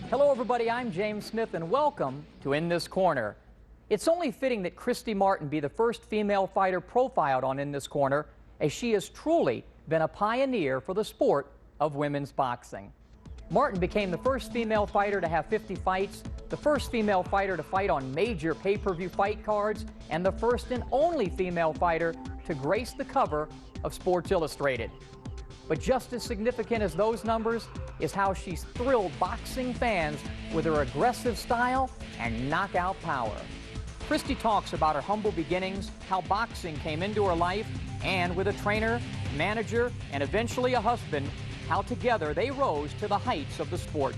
Hello everybody, I'm James Smith and welcome to In This Corner. It's only fitting that Christy Martin be the first female fighter profiled on In This Corner, as she has truly been a pioneer for the sport of women's boxing. Martin became the first female fighter to have 50 fights, the first female fighter to fight on major pay-per-view fight cards, and the first and only female fighter to grace the cover of Sports Illustrated. But just as significant as those numbers is how she's thrilled boxing fans with her aggressive style and knockout power. Christy talks about her humble beginnings, how boxing came into her life, and with a trainer, manager, and eventually a husband, how together they rose to the heights of the sport.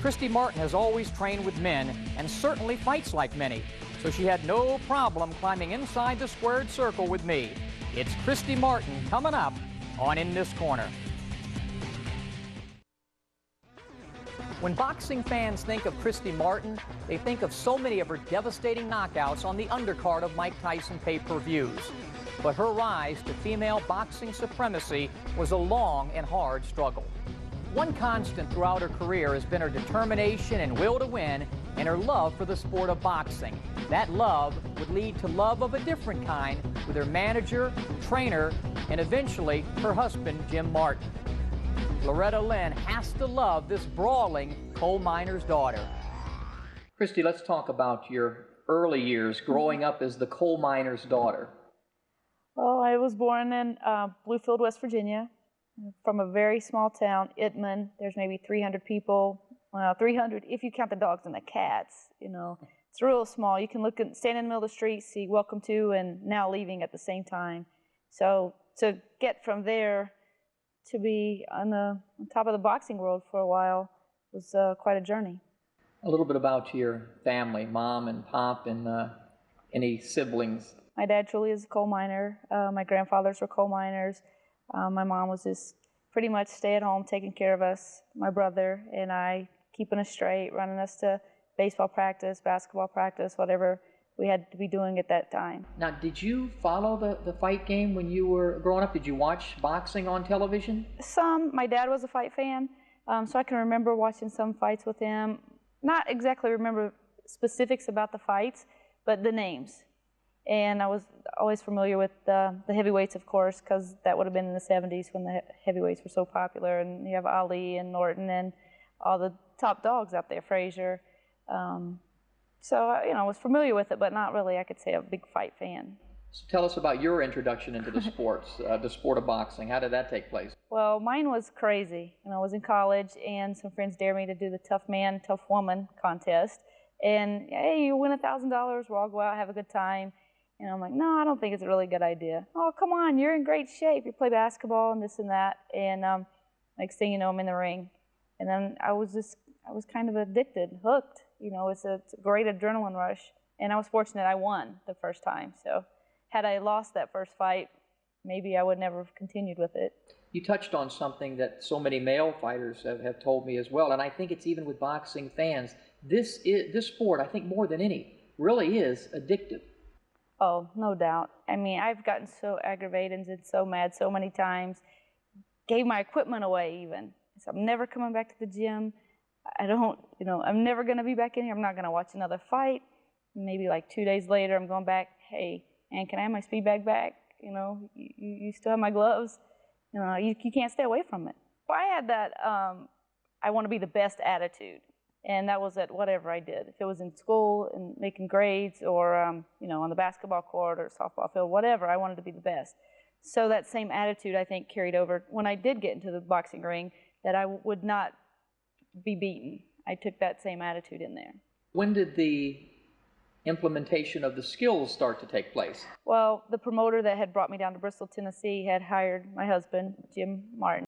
Christy Martin has always trained with men and certainly fights like many, so she had no problem climbing inside the squared circle with me. It's Christy Martin coming up on In This Corner. When boxing fans think of Christy Martin, they think of so many of her devastating knockouts on the undercard of Mike Tyson pay-per-views. But her rise to female boxing supremacy was a long and hard struggle. One constant throughout her career has been her determination and will to win and her love for the sport of boxing. That love would lead to love of a different kind with her manager, trainer, and eventually her husband, Jim Martin. Loretta Lynn has to love this brawling coal miner's daughter. Christy, let's talk about your early years growing up as the coal miner's daughter. Well, I was born in Bluefield, West Virginia, from a very small town, Itman. There's maybe 300 people, 300 if you count the dogs and the cats, you know. It's real small. You can look at, stand in the middle of the street, see welcome to and now leaving at the same time. So to get from there to be on top of the boxing world for a while was quite a journey. A little bit about your family, mom and pop, and any siblings. My dad truly is a coal miner. My grandfathers were coal miners. My mom was just pretty much stay at home, taking care of us, my brother and I, keeping us straight, running us to baseball practice, basketball practice, whatever we had to be doing at that time. Now, did you follow the fight game when you were growing up? Did you watch boxing on television? Some. My dad was a fight fan, so I can remember watching some fights with him. Not exactly remember specifics about the fights, but the names. And I was always familiar with the heavyweights, of course, because that would have been in the 70s when the heavyweights were so popular. And you have Ali and Norton and all the top dogs out there, Frazier. So, you know, I was familiar with it, but not really, I could say, a big fight fan. So tell us about your introduction into the sports, the sport of boxing. How did that take place? Well, mine was crazy. I was in college, and some friends dared me to do the tough man, tough woman contest. And, hey, you win $1,000, we'll all go out, have a good time. And I'm like, no, I don't think it's a really good idea. Oh, come on, you're in great shape. You play basketball and this and that. And next thing you know, I'm in the ring. And then I was kind of addicted, hooked. You know, it's a great adrenaline rush. And I was fortunate I won the first time. So had I lost that first fight, maybe I would never have continued with it. You touched on something that so many male fighters have told me as well, and I think it's even with boxing fans. This sport, I think more than any, really is addictive. Oh, no doubt. I mean, I've gotten so aggravated and so mad so many times. Gave my equipment away even. So I'm never coming back to the gym. I'm never going to be back in here. I'm not going to watch another fight. Maybe like 2 days later, I'm going back. Hey, and can I have my speed bag back? You know, you still have my gloves. You know, you can't stay away from it. Well, I had that I want to be the best attitude. And that was at whatever I did. If it was in school and making grades or, on the basketball court or softball field, whatever, I wanted to be the best. So that same attitude, I think, carried over when I did get into the boxing ring, that I would not be beaten. I took that same attitude in there. When did the implementation of the skills start to take place? Well, the promoter that had brought me down to Bristol, Tennessee had hired my husband, Jim Martin.